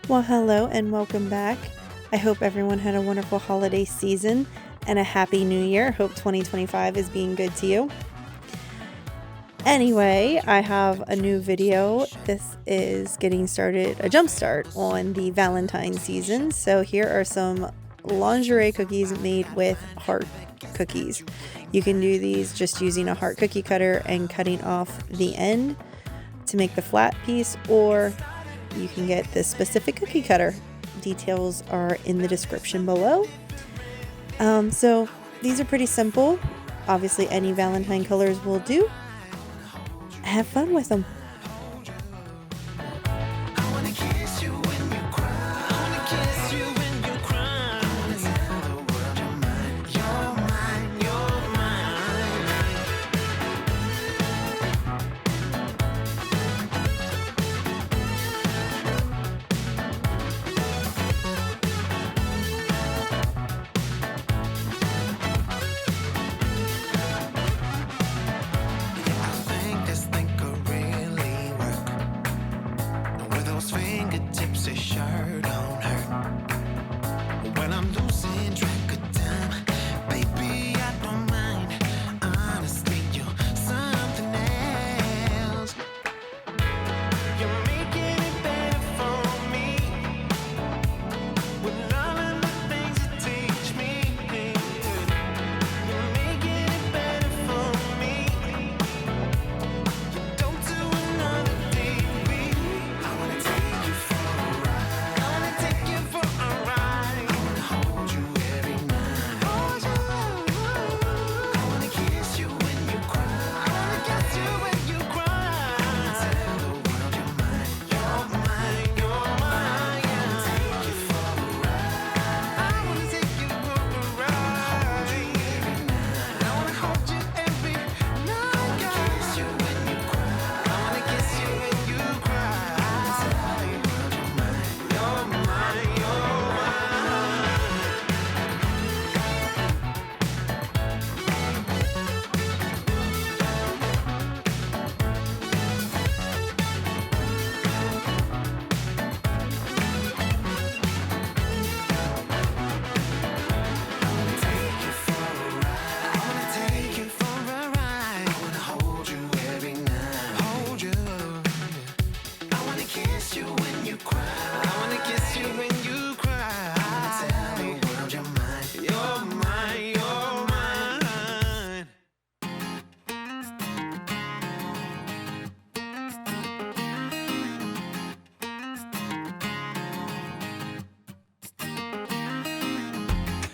Well, hello and welcome back. I hope everyone had a wonderful holiday season and a happy new year. Hope 2025 is being good to you. Anyway, I have a new video. This is getting started, a jump start on the Valentine season. So here are some lingerie cookies made with heart cookies. You can do these just using a heart cookie cutter and cutting off the end to make the flat piece, or you can get this specific cookie cutter. Details are in the description below. So these are pretty simple. Obviously any Valentine colors will do. Have fun with them.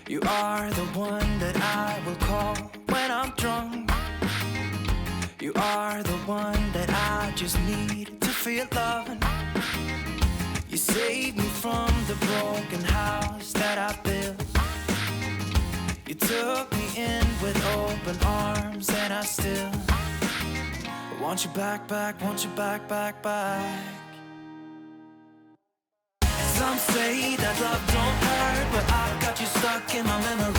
You are the one that I will call when I'm drunk. You are the one that I just need to feel loving. You saved me from the broken house that I built. You took me in with open arms, and I still want you back, want you back, back. Some say that love don't hurt, but I've got you stuck in my memory.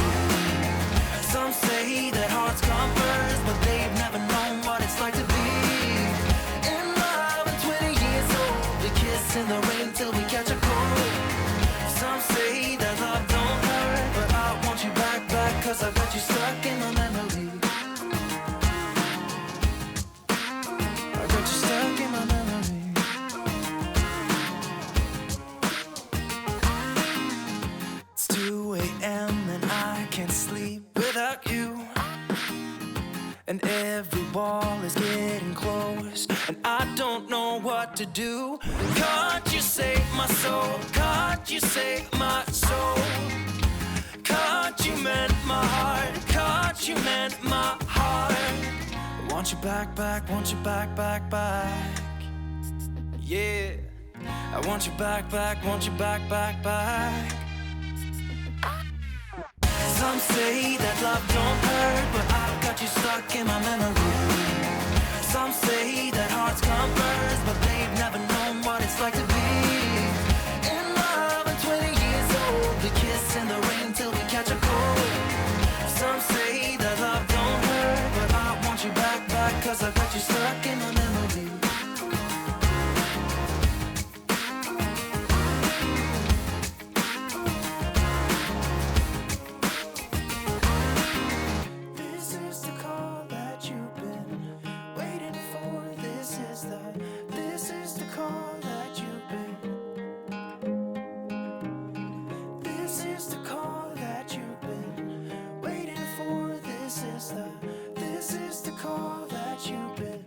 Some say that hearts come first, but they've never known what it's like to be in love and 20 years old. We kiss in the rain till we catch a cold. Some say that love don't hurt, but I want you back, cause I've got you stuck in my memory. I got you stuck in my memory. Can't sleep without you, and every wall is getting close, and I don't know what to do. Can't you save my soul? Can't you save my soul? Can't you mend my heart? Can't you mend my heart? I want you back, want you back. Yeah, I want you back, want you back. Some say that love don't hurt, but I've got you stuck in my memory. Some say that hearts come first, but they've never known what it's like to be in love and 20 years old. We kiss in the rain till we catch a cold. Some say that love don't hurt, but I want you back, cause I've got you stuck in my memory. This is the call that you've been.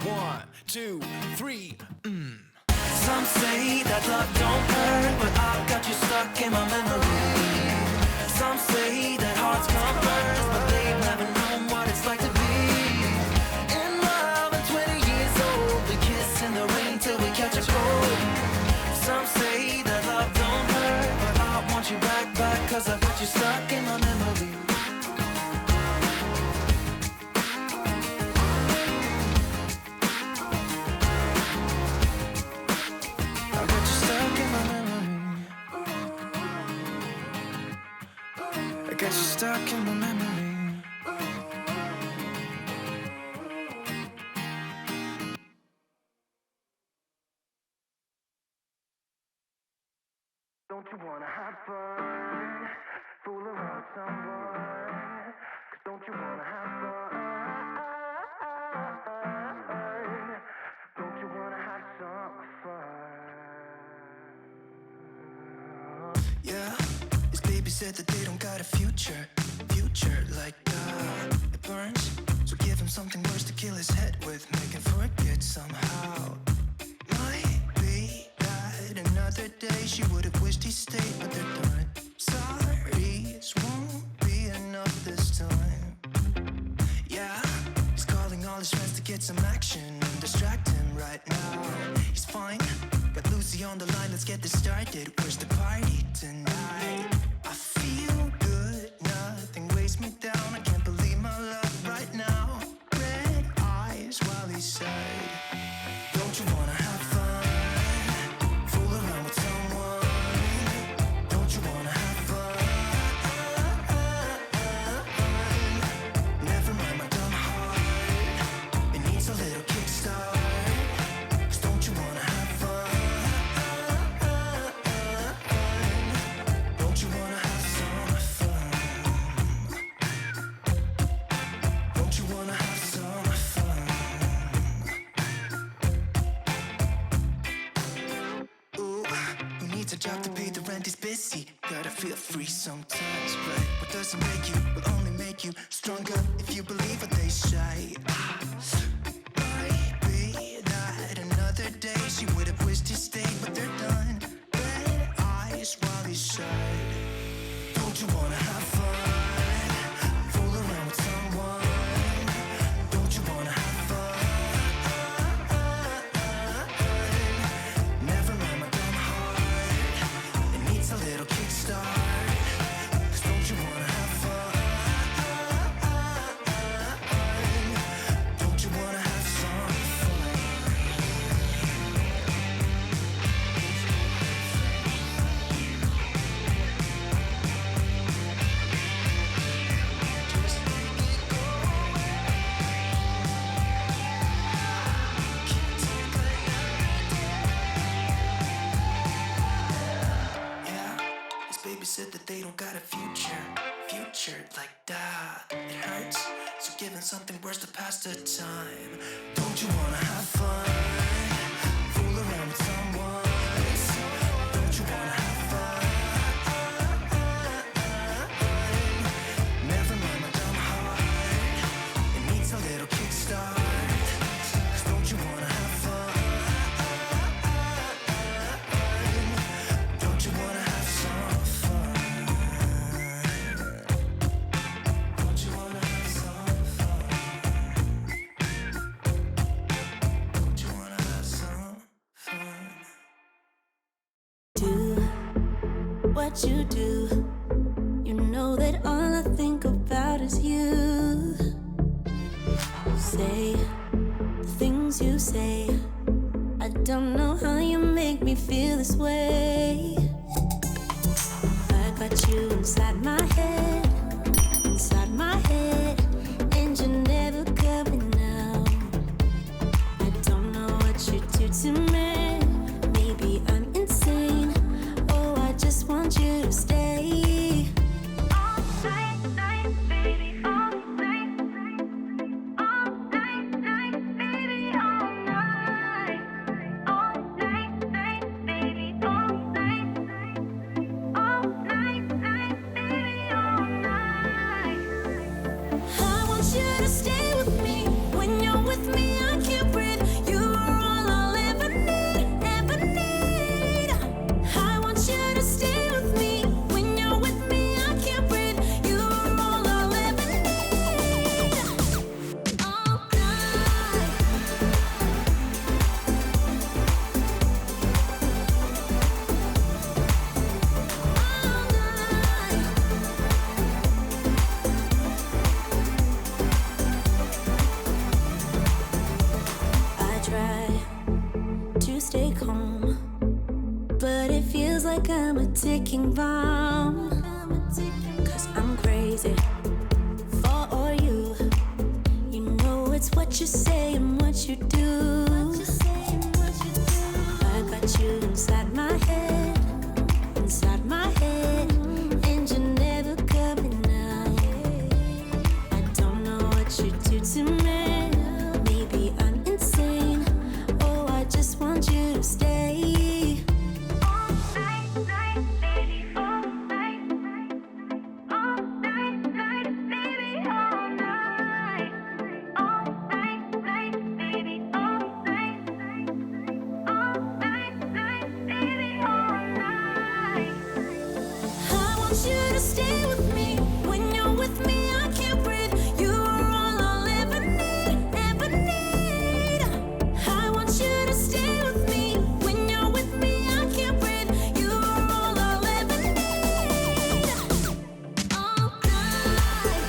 One, two, three. Some say that love don't hurt, but I've got you stuck in my memory. Some say that hearts come first, but they've never known what it's like to be in love at 20 years old. We kiss in the rain till we catch a cold. Some say that love don't hurt, but I want you back, cause I've got you stuck in my memory. Got you stuck in my memory. Don't you wanna have fun? Fool around with someone. 'Cause don't you wanna have fun? Don't you wanna have some fun? Yeah. Baby said that they don't got a future like that. It burns, so give him something worse to kill his head with. Make him forget somehow. Might be that another day she would have wished he stayed, but they're done. Sorry's won't be enough this time. Yeah, he's calling all his friends to get some action and distract him right now. He's fine, got Lucy on the line, let's get this started. Where's the party tonight? I feel good, nothing weighs me down. I can't believe my luck right now. Red eyes while he said, don't you wanna have fun? Fool around with someone. Don't you wanna have fun? Never mind my dumb heart, it needs a little kickstart. 'Cause don't you wanna have fun? Don't you wanna have some fun? Don't you wanna have some fun? Ooh, who needs a job to pay the rent? He's busy. Gotta feel free sometimes, right? What doesn't make you will only make you stronger if you believe what they say. Might be that another day she would have wished he stayed, but they're done. Red eyes while he said, don't you wanna have fun? Fool around with someone. Don't you wanna have fun? Never mind my dumb heart, it needs a little kickstart. 'Cause don't you wanna have fun? Don't you wanna have some fun? Yeah, his baby said that they don't got a future like that. It hurts, so giving something worse to pass the time. Don't you wanna have fun? Fool around with someone. Don't you wanna have fun? Never mind my dumb heart, it needs a little kickstart. 'Cause don't you wanna have fun? Don't you wanna have some fun? Don't you wanna have some fun? Don't you wanna have some fun? Do what you do. You know that all I think about is you. Say the things you say. I don't know how you make me feel this way. I got you inside my head, and you're never coming out. I don't know what you do to me. Maybe I'm insane. Oh, I just want you to stay. All night, baby, all night. All night, baby, all night. like I'm a ticking bomb. 'Cause I'm crazy for you. You know it's what you say and what you do. I got you inside my head, and you're never coming out. I don't know what you do to me. Maybe I'm insane. Oh, I just want you to stay. All night, baby, all night. All night, baby, all night. All night, baby, all night. All night, baby, all night. I want you to stay with me. When you're with me, I can't breathe. You are all I'll ever need, ever need. I want you to stay with me. When you're with me, I can't breathe. You are all I'll ever need. All night.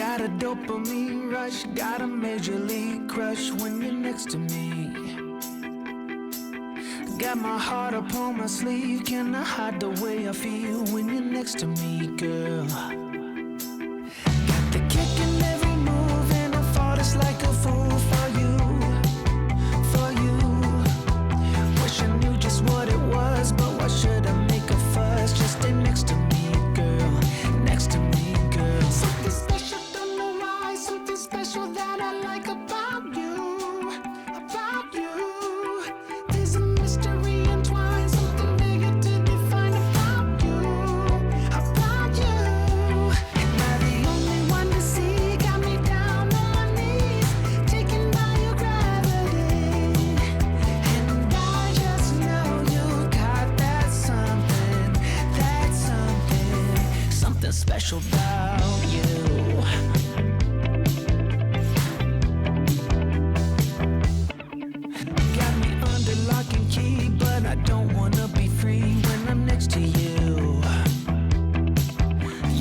Got a dopamine rush, got a major league crush when you're next to me. Got my heart upon my sleeve, can I hide the way I feel when you're next to me, girl? Got the kick in every move and I fought it's like a fool for you, for you. Wish I knew just what it was, but why should I make a fuss? Just stay next to me, girl, next to me, girl. Something special, don't know why, something special that I like about you, about you. There's a mystery entwined, something bigger to define about you, about you. Am I the only one to see? Got me down on my knees, taken by your gravity. And I just know you got that something, something special about you. Got me under lock and key, but I don't wanna be free when I'm next to you.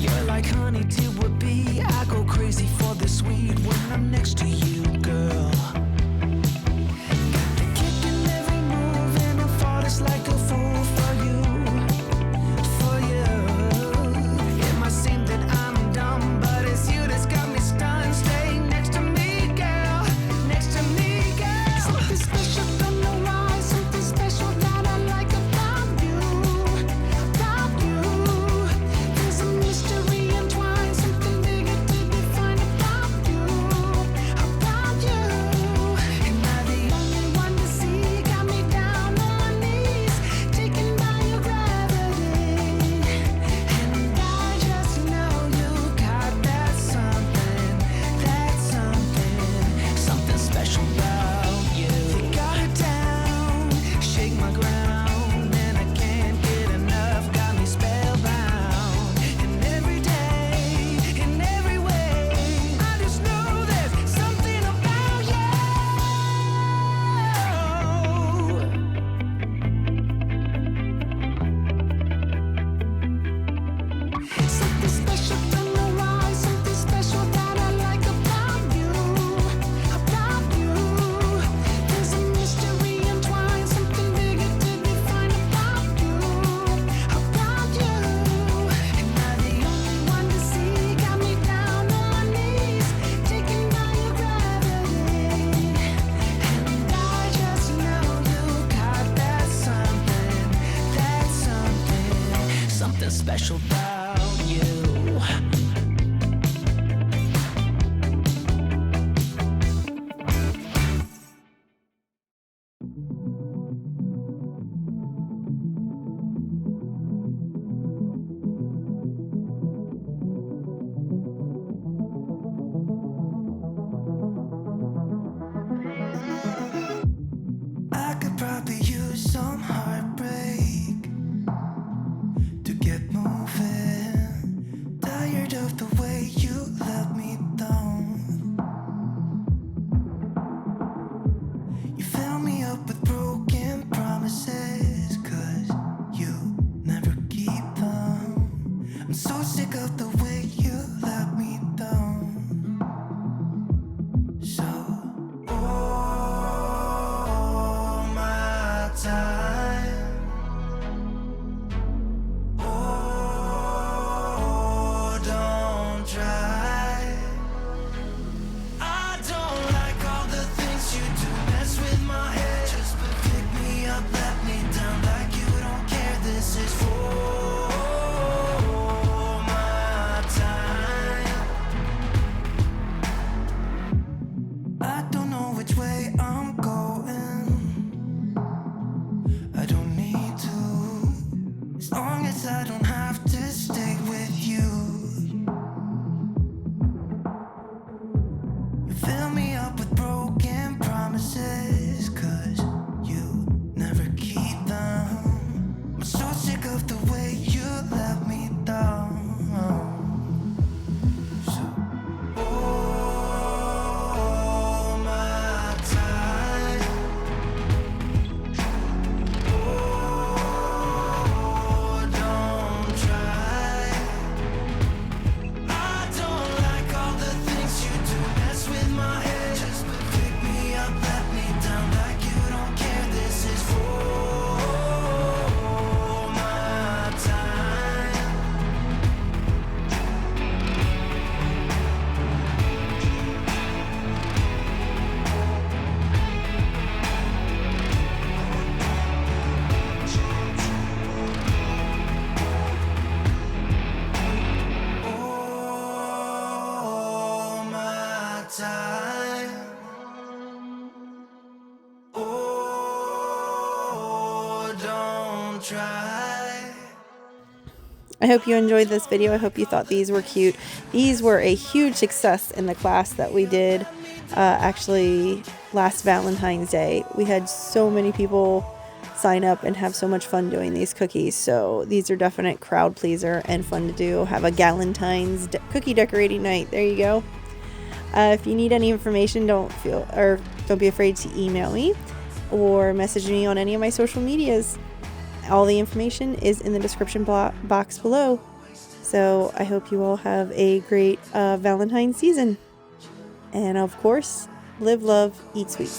You're like honey to a bee, I go crazy for the sweet when I'm next to you, girl. Got the kick in every move and I fought it's like a fool for you, for you. It might seem that I'm dumb, but it's you that's got me stunned. Stay next to me, girl, next to me, girl. Something special, don't know why, something special that I like about you, about you. There's a mystery entwined, something bigger to define about you, about you. Am I the only one to see? Got me down on my knees, taken by your gravity. And I just know you got that something, something special about you. You got it down, shake my ground, and I can't get enough. Got me spellbound. And every day, in every way, I just know there's something about you. Something special, don't know why, something special that I like about you, about you. There's a mystery entwined, something bigger to define about you, about you. Am I the only one to see? Got me down on my knees, taken by your gravity. And I just know you got that something special about you. don't try. I hope you enjoyed this video. I hope you thought these were cute. These were a huge success in the class that we did actually last Valentine's Day. We had so many people sign up and have so much fun doing these cookies. So these are definite crowd pleaser and fun to do. Have a Galentine's cookie decorating night. There you go. If you need any information, don't be afraid to email me or message me on any of my social medias. All the information is in the description box below. So I hope you all have a great Valentine season. And of course, live, love, eat sweet.